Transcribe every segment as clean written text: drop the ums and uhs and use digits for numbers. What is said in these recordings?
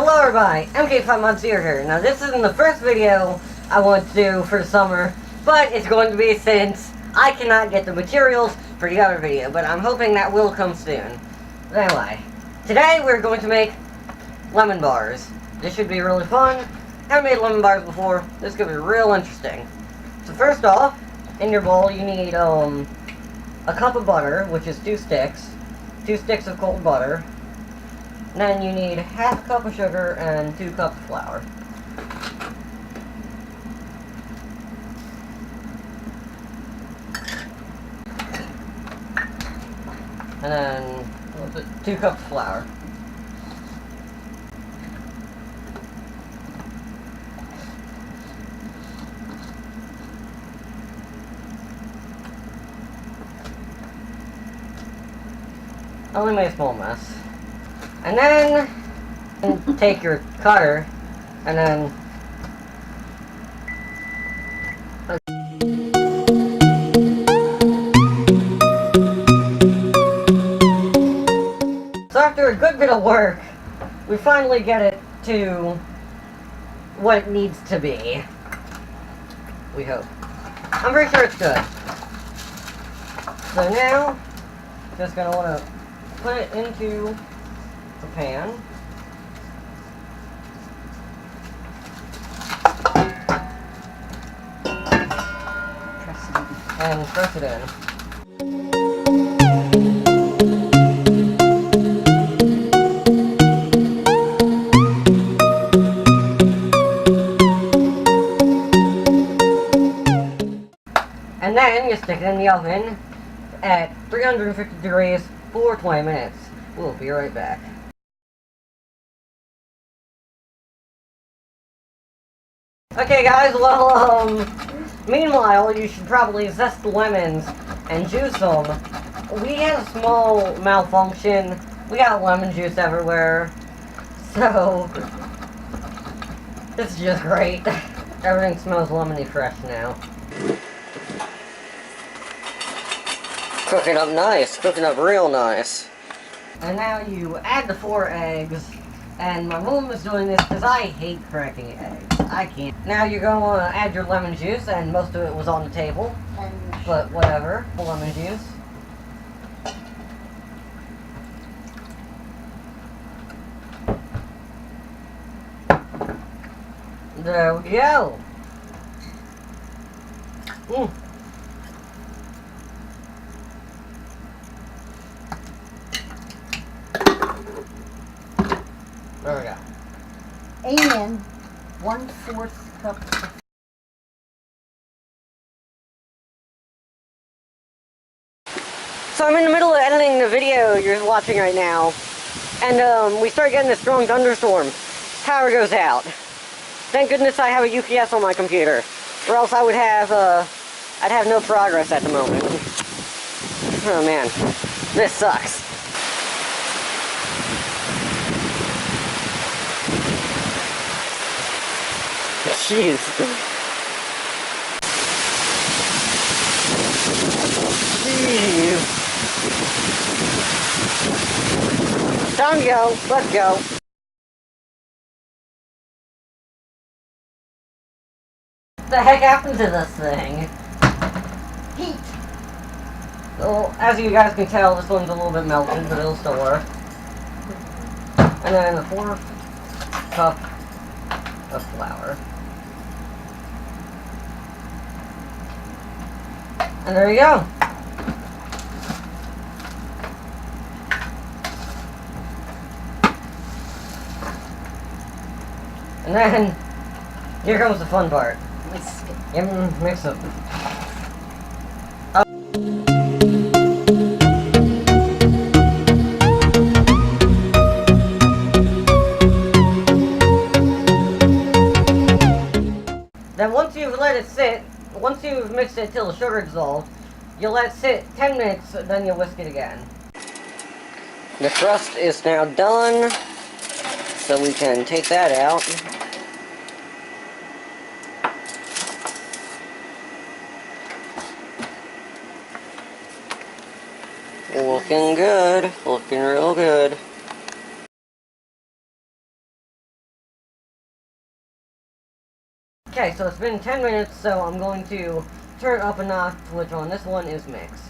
Hello everybody, MK5 here. Now this isn't the first video I want to do for the summer, but it's going to be since I cannot get the materials for the other video, but I'm hoping that will come soon. But anyway, today we're going to make lemon bars. This should be really fun. Haven't made lemon bars before. This could be real interesting. So first off, in your bowl you need a cup of butter, which is 2 sticks of cold butter. Then you need half a cup of sugar and 2 cups of flour. And then 2 cups of flour. I only made a small mess. And then take your cutter and then so after a good bit of work, we finally get it to what it needs to be. We hope. I'm pretty sure it's good. So now, just gonna wanna put it into the pan. Press it in. And then you stick it in the oven at 350 degrees for 20 minutes. We'll be right back. Okay guys, well, meanwhile, you should probably zest the lemons and juice them. We had a small malfunction. We got lemon juice everywhere. So, this is just great. Everything smells lemony fresh now. Cooking up nice, cooking up real nice. And now you add the 4 eggs. And my mom is doing this because I hate cracking eggs. I can't. Now you're going to want to add your lemon juice, and most of it was on the table. But whatever. Lemon juice. There we go. There we go. And 1/4 cup of So I'm in the middle of editing the video you're watching right now, and we start getting a strong thunderstorm. Power goes out. Thank goodness I have a UPS on my computer, or else I would have I'd have no progress at the moment. Oh man, this sucks. Jeez. Jeez. Time to go. Let's go. What the heck happened to this thing? Heat. Well, as you guys can tell, this one's a little bit melted, but it'll still work. And then the 4th cup of flour. And there you go. And then, here comes the fun part. Mix them. Then once you've let it sit, once you've mixed it till the sugar dissolves, you'll let it sit 10 minutes, then you'll whisk it again. The crust is now done, so we can take that out. Looking good. Looking real good. so it's been 10 minutes, so I'm going to turn up a notch, which on this one is mix.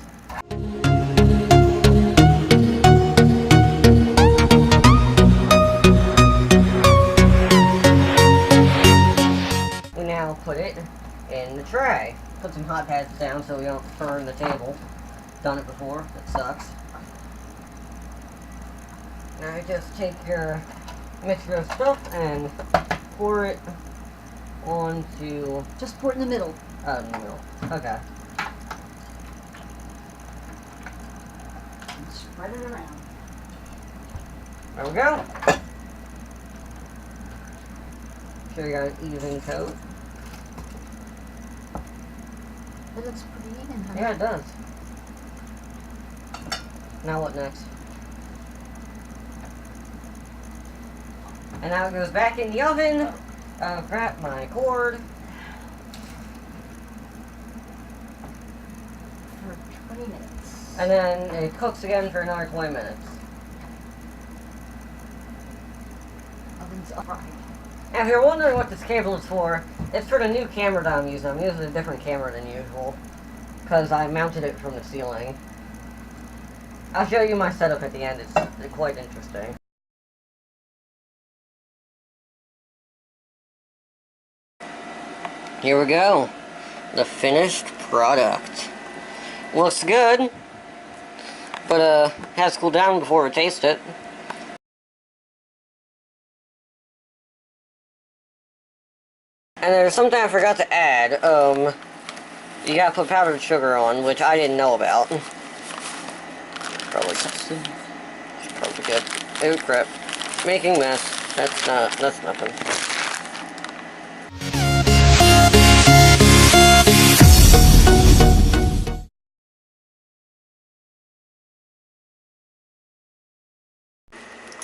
We now put it in the tray. Put some hot pads down so we don't burn the table. Done it before, it sucks. Now I just take your mixture of stuff and pour it onto... Just pour it in the middle. Oh, in the middle. Okay. And spread it around. There we go. Sure you got an even coat. It looks pretty even, huh? Yeah, it does. Now what next? And now it goes back in the oven. Grab my cord. For 20 minutes. And then it cooks again for another 20 minutes. Oven's fried. Now if you're wondering what this cable is for, it's for the new camera that I'm using. I'm using a different camera than usual, because I mounted it from the ceiling. I'll show you my setup at the end. It's quite interesting. Here we go. The finished product. Looks good, but has to cool down before we taste it. And there's something I forgot to add. You gotta put powdered sugar on, which I didn't know about. Probably good. Oh crap. Making mess. That's nothing.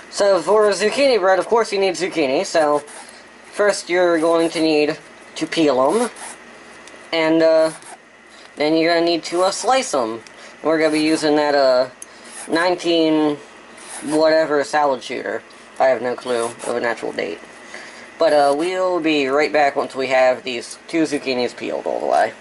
So for zucchini bread, of course you need zucchini, so first you're going to need to peel them, and then you're going to need to slice them. We're going to be using that 19 whatever salad shooter. I have no clue of an actual date. But we'll be right back once we have these 2 zucchinis peeled all the way.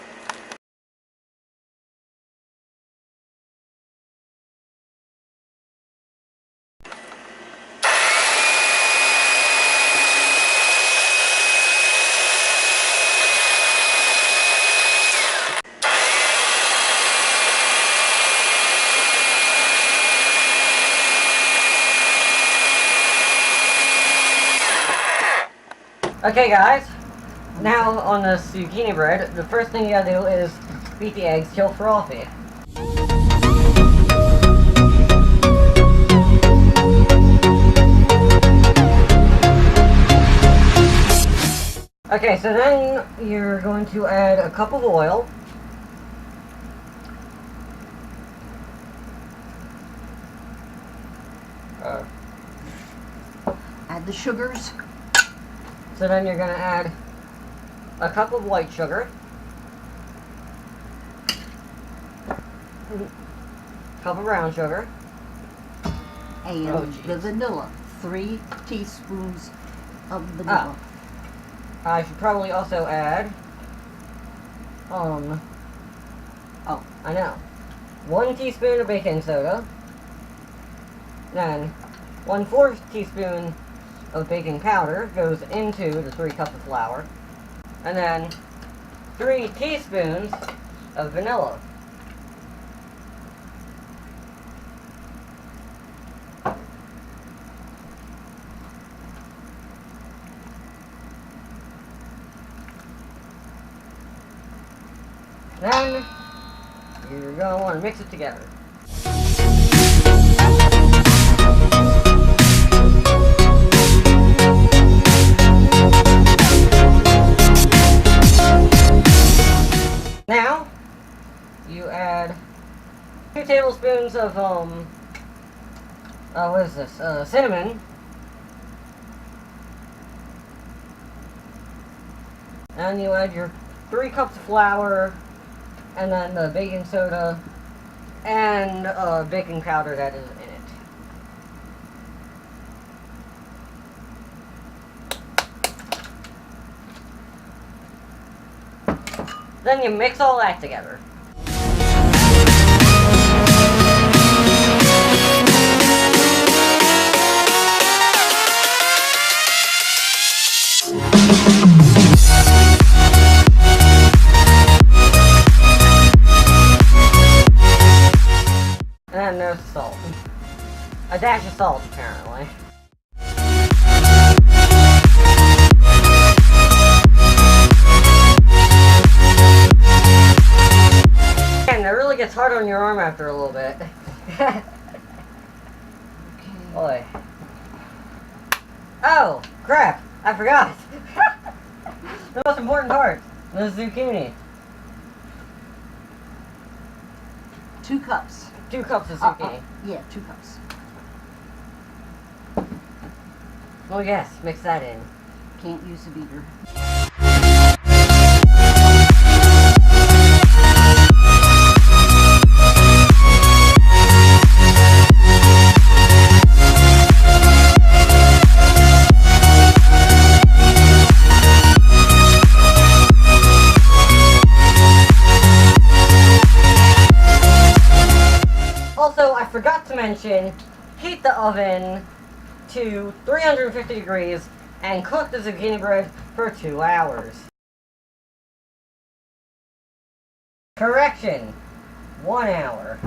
Okay guys, now on the zucchini bread, the first thing you gotta do is beat the eggs till frothy. Okay, so then you're going to add a cup of oil. Add the sugars. So then you're going to add a cup of white sugar, cup of brown sugar, And the vanilla. 3 teaspoons of vanilla. I should probably also add, I know, 1 teaspoon of baking soda, then 1/4 teaspoon of baking powder goes into the 3 cups of flour, and then 3 teaspoons of vanilla. Then you're going to want to mix it together. Now, you add 2 tablespoons of, what is this, cinnamon. And you add your 3 cups of flour, and then the baking soda, and baking powder that is in it. Then you mix all that together. And then there's salt. A dash of salt, apparently. And it really gets hard on your arm after a little bit. Okay. Boy. Oh, crap. I forgot. The most important part. The zucchini. 2 cups. 2 cups of zucchini. Yeah, 2 cups. Oh yes, mix that in. Can't use a beater. Also, I forgot to mention, heat the oven to 350 degrees and cook the zucchini bread for 2 hours. Correction, 1 hour.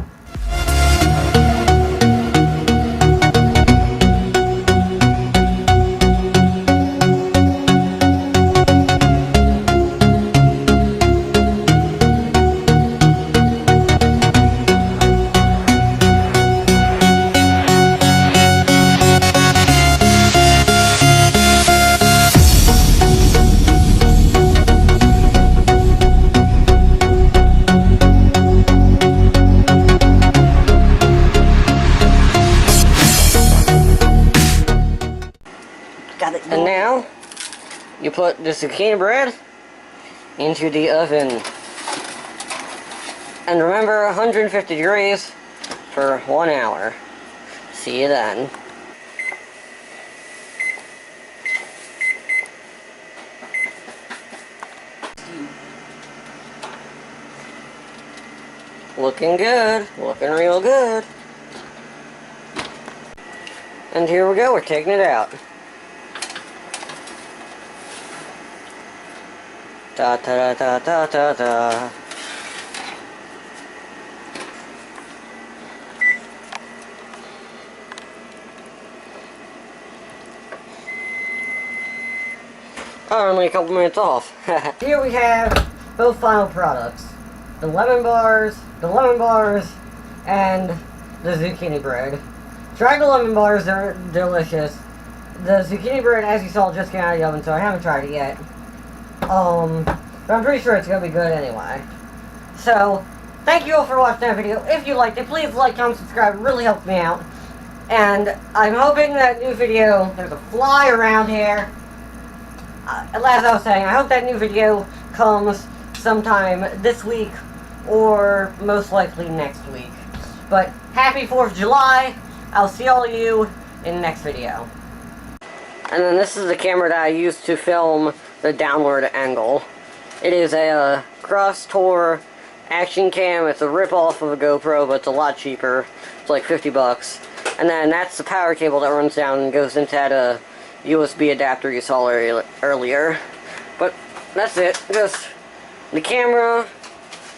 And now, you put the zucchini bread into the oven. And remember, 150 degrees for 1 hour. See you then. Looking good. Looking real good. And here we go, we're taking it out. Da da da da da da. Oh, only a couple minutes off. Here we have both final products. The lemon bars, and the zucchini bread. Tried the lemon bars, they're delicious. The zucchini bread, as you saw, just came out of the oven, so I haven't tried it yet. But I'm pretty sure it's gonna be good anyway. So, thank you all for watching that video. If you liked it, please like, comment, subscribe. It really helps me out. And I'm hoping that new video, there's a fly around here. As I was saying, I hope that new video comes sometime this week or most likely next week. But happy 4th of July. I'll see all of you in the next video. And then this is the camera that I used to film the downward angle. It is a Cross Tour action cam. It's a rip-off of a GoPro, but it's a lot cheaper. It's like 50 bucks. And then that's the power cable that runs down and goes into that USB adapter you saw earlier. But that's it. Just the camera,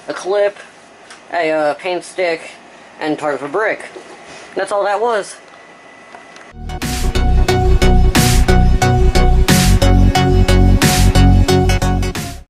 a clip, a paint stick, and part of a brick. That's all that was.